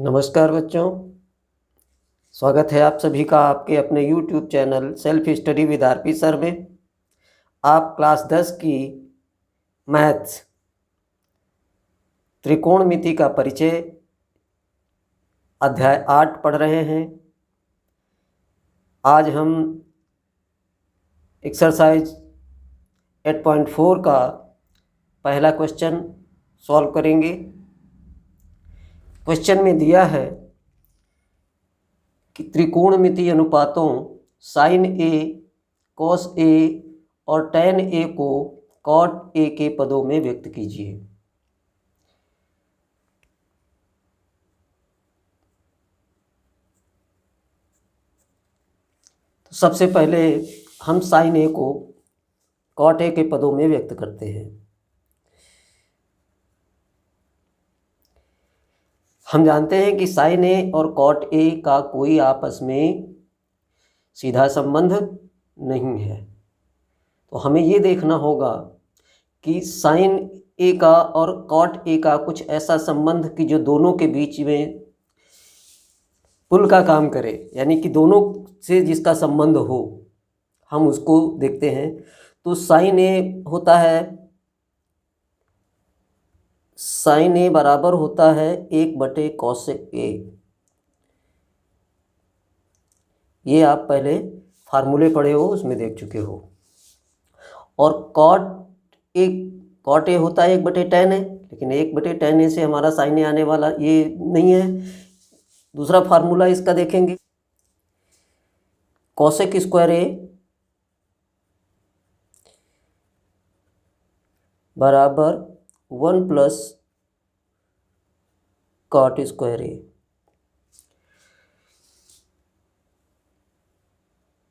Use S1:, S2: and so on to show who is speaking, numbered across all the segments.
S1: नमस्कार बच्चों, स्वागत है आप सभी का आपके अपने YouTube channel self study with RP sir में। आप क्लास 10 की मैथ्स त्रिकोणमिति का परिचय अध्याय 8 पढ़ रहे हैं। आज हम एक्सरसाइज 8.4 का पहला क्वेश्चन सॉल्व करेंगे। क्वेश्चन में दिया है कि त्रिकोणमिति अनुपातों साइन ए, कॉस ए और टैन ए को कॉट ए के पदों में व्यक्त कीजिए। तो सबसे पहले हम साइन ए को कॉट ए के पदों में व्यक्त करते हैं। हम जानते हैं कि साइन ए और कॉट ए का कोई आपस में सीधा संबंध नहीं है, तो हमें ये देखना होगा कि साइन ए का और कॉट ए का कुछ ऐसा संबंध कि जो दोनों के बीच में पुल का काम करे, यानी कि दोनों से जिसका संबंध हो, हम उसको देखते हैं। तो साइन ए होता है, साइन ए बराबर होता है 1/cosec ए। ये आप पहले फार्मूले पढ़े हो, उसमें देख चुके हो। और कॉट ए होता है 1/tan ए, लेकिन 1/tan ए से हमारा साइन ए आने वाला ये नहीं है। दूसरा फार्मूला इसका देखेंगे, cosec स्क्वायर ए बराबर 1 + cot स्क्वायर ए।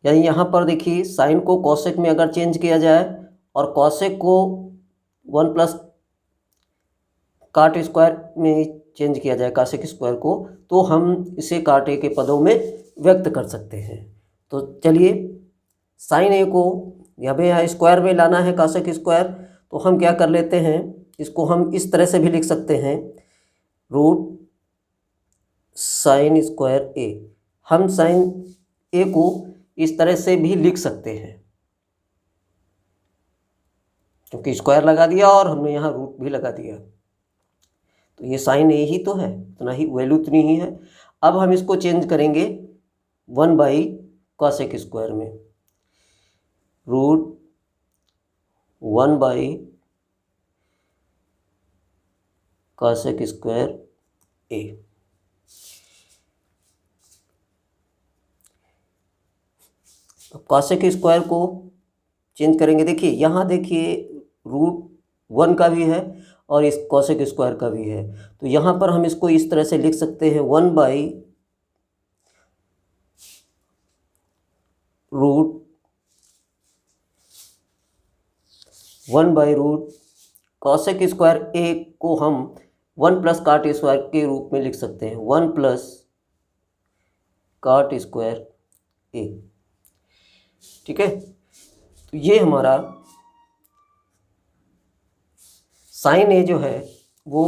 S1: यानी यहाँ पर देखिए, साइन को कॉसेक में अगर चेंज किया जाए और कॉसेक को 1 + काट स्क्वायर में चेंज किया जाए, कासेक स्क्वायर को, तो हम इसे काट ए के पदों में व्यक्त कर सकते हैं। तो चलिए, साइन ए को यहाँ स्क्वायर में लाना है, कासेक स्क्वायर, तो हम क्या कर लेते हैं, इसको हम इस तरह से भी लिख सकते हैं, रूट साइन स्क्वायर ए। हम साइन ए को इस तरह से भी लिख सकते हैं, क्योंकि स्क्वायर लगा दिया और हमने यहाँ रूट भी लगा दिया, तो ये साइन ए ही तो है, इतना ही वैल्यू उतनी ही है। अब हम इसको चेंज करेंगे 1/cosec स्क्वायर में, रूट 1/cosec स्क्वायर ए। अब cosec स्क्वायर को चेंज करेंगे, देखिए यहाँ देखिए रूट 1 का भी है और इस cosec स्क्वायर का भी है, तो यहाँ पर हम इसको इस तरह से लिख सकते हैं, 1/रूट cosec स्क्वायर ए को हम 1 + काट स्क्वायर के रूप में लिख सकते हैं, 1 + काट स्क्वायर ए। ठीक है, तो ये हमारा साइन ए जो है वो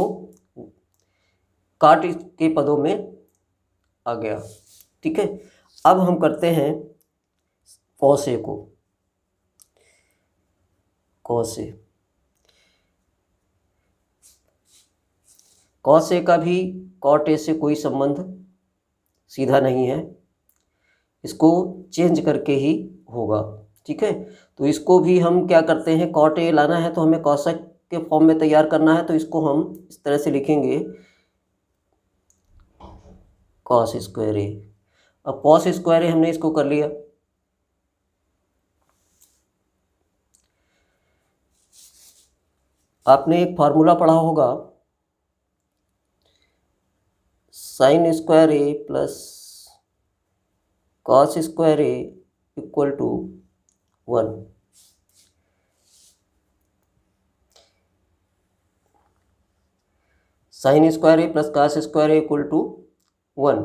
S1: काट के पदों में आ गया। ठीक है, अब हम करते हैं कॉस ए को, कॉस ए का भी कॉट ए से कोई संबंध सीधा नहीं है, इसको चेंज करके ही होगा। ठीक है, तो इसको भी हम क्या करते हैं, कॉट ए लाना है तो हमें कॉसेक के फॉर्म में तैयार करना है, तो इसको हम इस तरह से लिखेंगे, कॉस स्क्वायर ए। अब कॉस स्क्वायर ए हमने इसको कर लिया, आपने एक फार्मूला पढ़ा होगा, sine square A plus cos square A equal to 1। Sine square A plus cos square A equal to 1,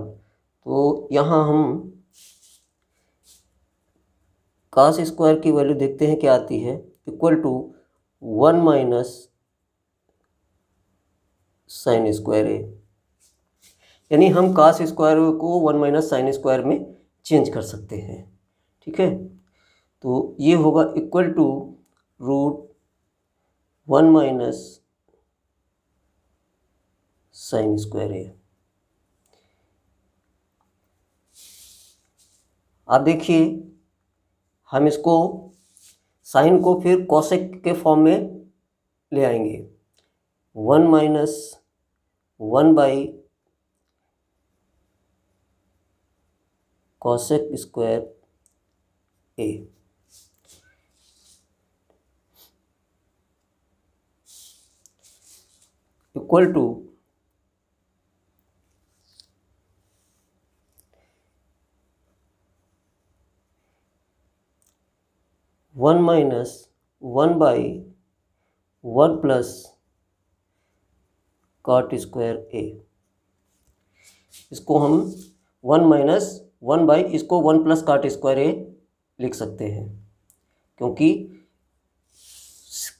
S1: तो यहाँ हम कॉस स्क्वायर की वैल्यू देखते हैं क्या आती है, equal to 1 - sine square A. यानी हम cos स्क्वायर को 1 माइनस साइन स्क्वायर में चेंज कर सकते हैं। ठीक है, तो ये होगा equal to root 1 minus sine square A. आप देखिए, हम इसको साइन को फिर कोसेक के फॉर्म में ले आएंगे। 1 minus 1 by cosec square A equal to 1 minus 1 by 1 plus cot square A. इसको हम 1 माइनस 1 बाई इसको 1 प्लस कॉट स्क्वायर ए लिख सकते हैं, क्योंकि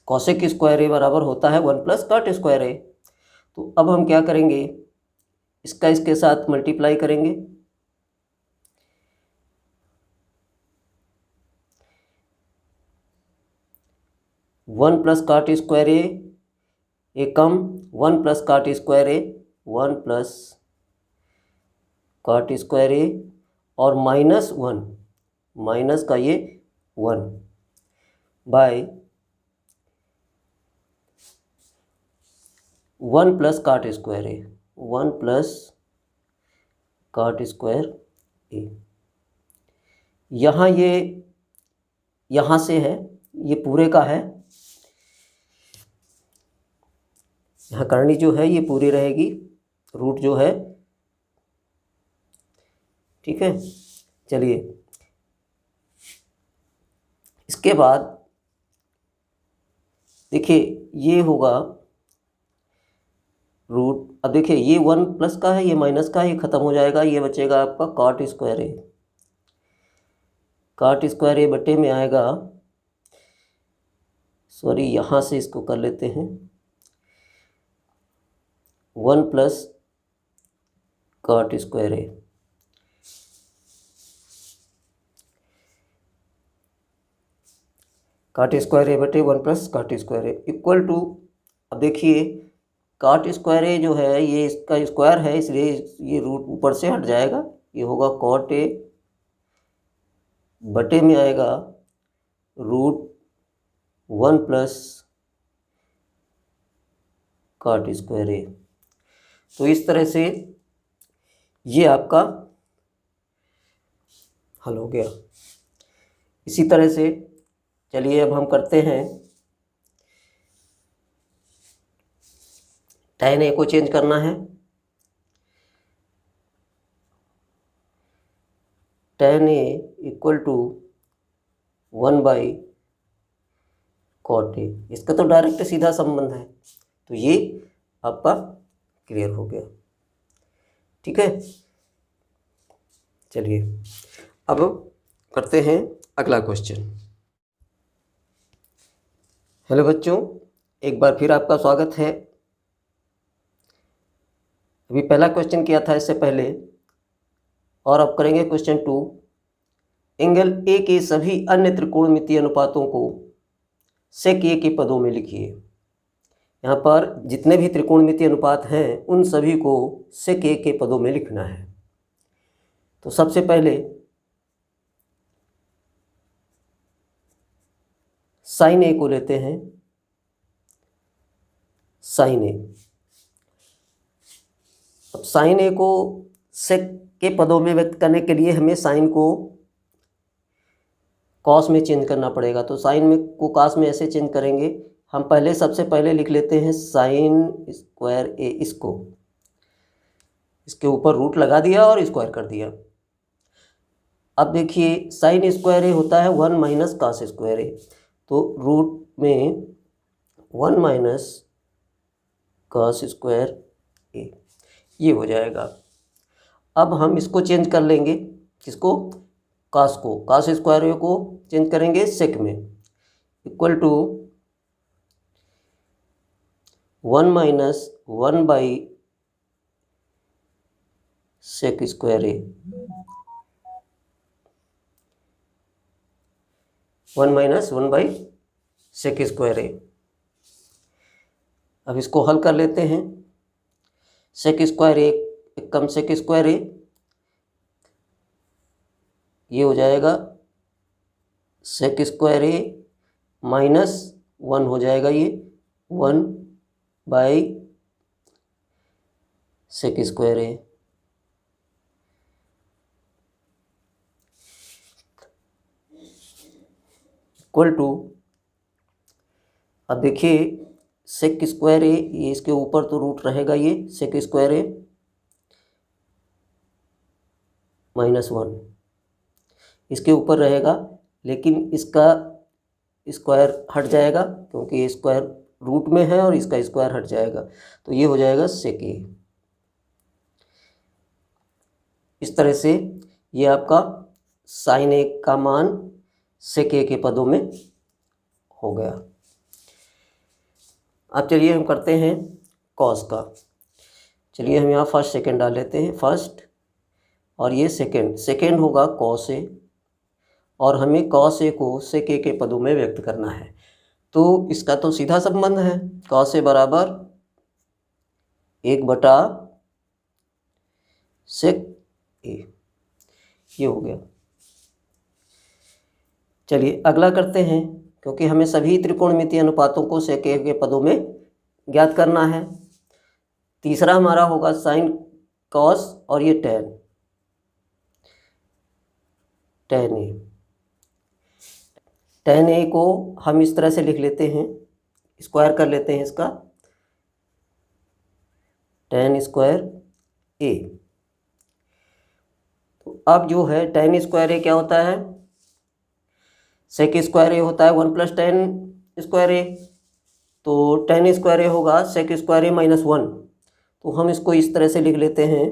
S1: कोसेक स्क्वायर ए बराबर होता है 1 प्लस कॉट स्क्वायर ए। तो अब हम क्या करेंगे, इसका इसके साथ मल्टीप्लाई करेंगे। One plus cot square A come 1 plus cot square A 1 plus cot square ए और -1 माइनस का ये 1 bye 1 plus cot square A 1 plus cot square ए। यहाँ ये यहाँ से है, ये पूरे का है, यहाँ करनी जो है ये पूरी रहेगी, रूट जो है। ठीक है, चलिए इसके बाद देखिए ये होगा रूट। अब देखिए ये 1 प्लस का है, ये माइनस का है, ये ख़त्म हो जाएगा, ये बचेगा आपका cot square A. Cot square A बटे में आएगा, सॉरी यहाँ से इसको कर लेते हैं, 1 plus cot square A. Cot square A बटे 1 plus cot square A equal to, अब देखिए कॉट स्क्वायर ए जो है ये इसका स्क्वायर है, इसलिए ये रूट ऊपर से हट जाएगा, ये होगा कॉट ए बटे में आएगा रूट 1 प्लस कॉट स्क्वायर ए। तो इस तरह से ये आपका हल हो गया। इसी तरह से चलिए अब हम करते हैं, tan ए को चेंज करना है। tan A equal to 1 by cot A. इसका तो डायरेक्ट सीधा संबंध है, तो ये आपका क्लियर हो गया। ठीक है, चलिए अब करते हैं अगला क्वेश्चन। हेलो बच्चों, एक बार फिर आपका स्वागत है। अभी पहला क्वेश्चन किया था इससे पहले, और अब करेंगे क्वेश्चन 2। एंगल ए के सभी अन्य त्रिकोणमितीय अनुपातों को सेक ए के पदों में लिखिए। यहाँ पर जितने भी त्रिकोणमितीय अनुपात हैं उन सभी को सेक ए के पदों में लिखना है। तो सबसे पहले साइन ए को लेते हैं। साइन ए, अब साइन ए को सेक के पदों में व्यक्त करने के लिए हमें साइन को कॉस में चेंज करना पड़ेगा। तो साइन में को कॉस में ऐसे चेंज करेंगे, हम पहले सबसे पहले लिख लेते हैं साइन स्क्वायर ए। इसको इसके ऊपर रूट लगा दिया और स्क्वायर कर दिया। अब देखिए साइन स्क्वायर ए होता है 1 माइनस कॉस स्क्वायर ए, तो रूट में 1 माइनस कॉस स्क्वायर ए ये हो जाएगा। अब हम इसको चेंज कर लेंगे, किसको, कॉस को, कॉस स्क्वायर ए को चेंज करेंगे सेक में, equal to 1 minus 1 by sec square A 1 minus 1 by sec square A. अब इसको हल कर लेते हैं। सेक स्क्वायर ए कम सेक स्क्वायर ए, ये हो जाएगा सेक स्क्वायर ए माइनस 1 हो जाएगा, ये 1 by sec square A equal to, अब देखिए सेक स्क्वायर ए, ये इसके ऊपर तो रूट रहेगा, ये सेक स्क्वायर ए माइनस 1 इसके ऊपर रहेगा, लेकिन इसका स्क्वायर हट जाएगा क्योंकि ये स्क्वायर रूट में है और इसका स्क्वायर हट जाएगा, तो ये हो जाएगा सेक ए। इस तरह से ये आपका साइन ए का मान सेक ए के पदों में हो गया। अब चलिए हम करते हैं कॉस का। चलिए हम यहाँ फर्स्ट सेकंड डाल लेते हैं, फर्स्ट और ये सेकंड, सेकंड होगा कॉस ए और हमें कॉस ए को सेक ए के पदों में व्यक्त करना है। तो इसका तो सीधा संबंध है, कॉस ए बराबर 1/, सेक ए, ये हो गया। चलिए अगला करते हैं, क्योंकि हमें सभी त्रिकोणमितीय अनुपातों को सेक ए के पदों में ज्ञात करना है। तीसरा हमारा होगा साइन कॉस और ये टेन ए। टेन ए को हम इस तरह से लिख लेते हैं, स्क्वायर कर लेते हैं इसका, टेन स्क्वायर ए। तो अब जो है टेन स्क्वायर ए क्या होता है, सेक स्क्वायर ए होता है 1 + टेन स्क्वायर ए, तो टेन स्क्वायर ए होगा सेक स्क्वायर ए माइनस 1। तो हम इसको इस तरह से लिख लेते हैं,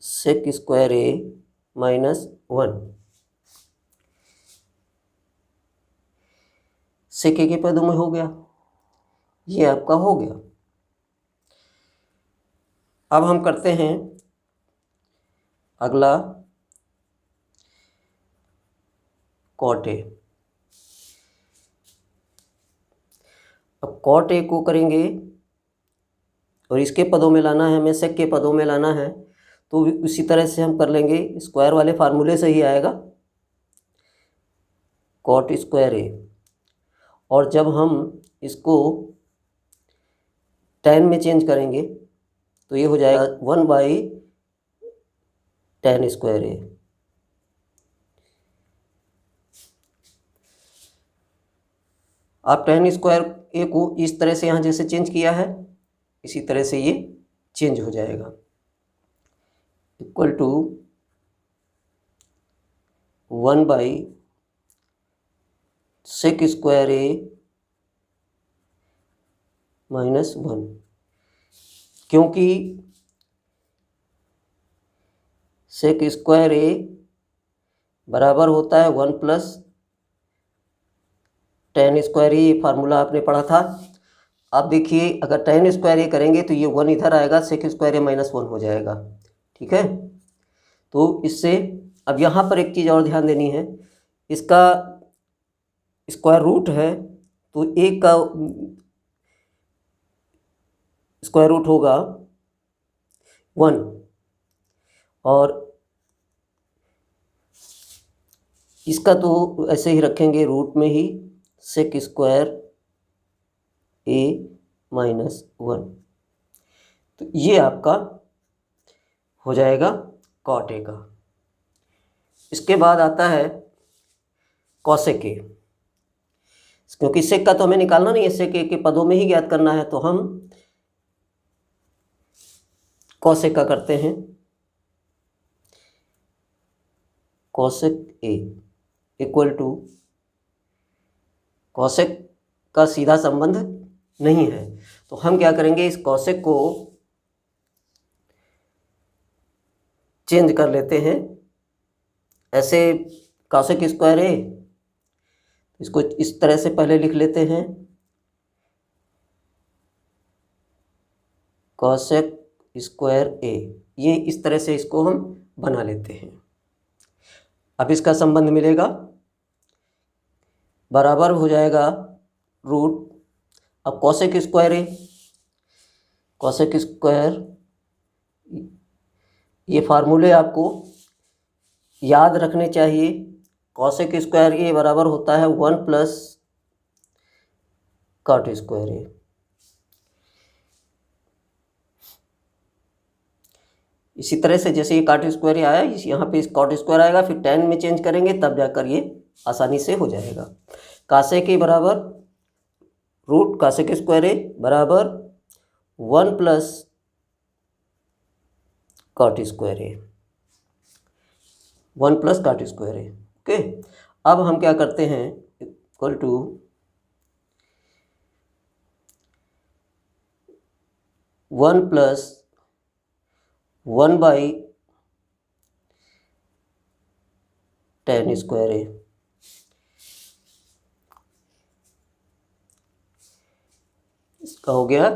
S1: सेक स्क्वायर ए माइनस 1 सेक ए के पदों में हो गया, ये आपका हो गया। अब हम करते हैं अगला कॉट ए। अब कॉट ए को करेंगे और इसके पदों में लाना है, हमें सेक के पदों में लाना है, तो उसी तरह से हम कर लेंगे, स्क्वायर वाले फार्मूले से ही आएगा, कॉट स्क्वायर ए। और जब हम इसको टेन में चेंज करेंगे तो ये हो जाएगा 1 बाई टेन स्क्वायर ए। आप टेन स्क्वायर ए को इस तरह से यहाँ जैसे चेंज किया है, इसी तरह से ये चेंज हो जाएगा, equal to 1 by sec square A minus 1, क्योंकि सेक स्क्वायर ए बराबर होता है 1 + टेन स्क्वायर ए, ये फार्मूला आपने पढ़ा था। अब देखिए अगर टेन स्क्वायर ए करेंगे तो ये 1 इधर आएगा, सेक स्क्वायर ए माइनस 1 हो जाएगा, ठीक है। तो इससे अब यहाँ पर एक चीज़ और ध्यान देनी है, इसका स्क्वायर रूट है तो एक का स्क्वायर रूट होगा 1 और इसका तो ऐसे ही रखेंगे रूट में ही, सेक स्क्वायर ए माइनस 1। तो ये आपका हो जाएगा कॉट ए का। इसके बाद आता है कॉसेक ए, क्योंकि सेक का तो हमें निकालना नहीं है, सेक ए के पदों में ही ज्ञात करना है, तो हम कॉसेक का करते हैं। Cosec A equal to, cosec का सीधा संबंध नहीं है, तो हम क्या करेंगे, इस कॉसेक को चेंज कर लेते हैं, ऐसे कॉसेक स्क्वायर ए, इसको इस तरह से पहले लिख लेते हैं, कॉसेक स्क्वायर ए, ये इस तरह से इसको हम बना लेते हैं। अब इसका संबंध मिलेगा, बराबर हो जाएगा रूट, अब कॉसेक स्क्वायर ए, कॉसेक स्क्वायर, ये फार्मूले आपको याद रखने चाहिए। कॉसेक स्क्वायर ए बराबर होता है 1 प्लस कॉट स्क्वायर ए। इसी तरह से जैसे ये कॉट स्क्वायर ए आया, यहाँ पे इस कॉट स्क्वायर आएगा, फिर tan में चेंज करेंगे तब जाकर ये आसानी से हो जाएगा। कासेक ए बराबर रूट कासेक स्क्वायर ए बराबर 1 plus cot square A, 1 plus cot square A. Okay, अब हम क्या करते हैं, equal to 1 plus 1 by tan square A. इसका हो गया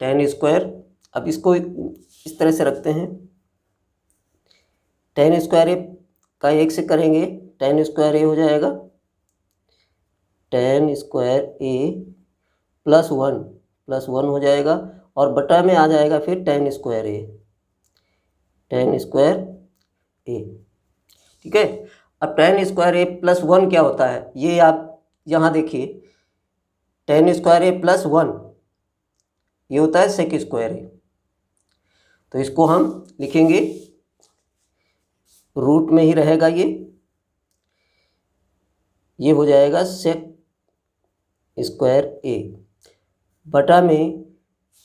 S1: tan स्क्वायर। अब इसको इस तरह से रखते हैं, tan स्क्वायर ए का 1 से करेंगे, tan स्क्वायर ए हो जाएगा tan स्क्वायर ए प्लस 1 हो जाएगा, और बटा में आ जाएगा फिर tan स्क्वायर ए, tan स्क्वायर ए। ठीक है, अब tan स्क्वायर ए प्लस 1 क्या होता है, ये आप यहाँ देखिए, tan स्क्वायर ए प्लस 1 ये होता है सेक स्क्वायर ए। तो इसको हम लिखेंगे, रूट में ही रहेगा ये हो जाएगा सेक स्क्वायर ए, बटा में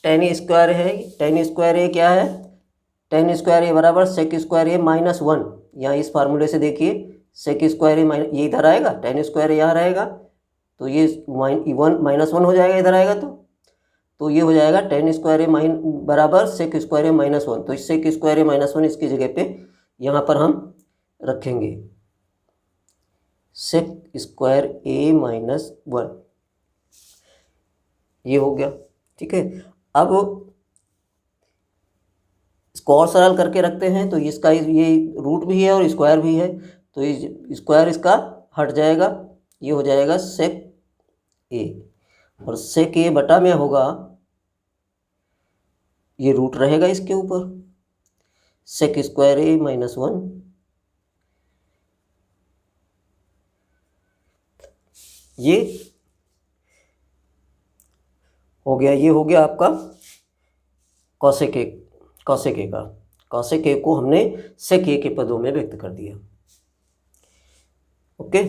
S1: tan स्क्वायर है, tan स्क्वायर ए क्या है, tan स्क्वायर ए बराबर सेक स्क्वायर ए माइनस 1। यहाँ इस फार्मूले से देखिए, सेक स्क्वायर ए माइनस, ये इधर आएगा, tan स्क्वायर ए यहाँ रहेगा, तो ये माइनस 1 हो जाएगा, इधर आएगा तो ये हो जाएगा tan स्क्वायर ए बराबर सेक स्क्वायर ए माइनस 1। तो इस सेक स्क्वायर ए माइनस 1 इसकी जगह पे यहाँ पर हम रखेंगे सेक स्क्वायर ए माइनस 1, ये हो गया। ठीक है, अब इसको और सरल करके रखते हैं, तो इसका ये रूट भी है और स्क्वायर भी है, तो ये स्क्वायर इसका हट जाएगा, ये हो जाएगा सेक ए, और सेक ए बटा में होगा, ये रूट रहेगा इसके ऊपर, सेक स्क्वायर ए माइनस 1, ये हो गया, ये हो गया आपका कॉसेक ए का। कॉसेक ए को हमने सेक ए के पदों में व्यक्त कर दिया। ओके।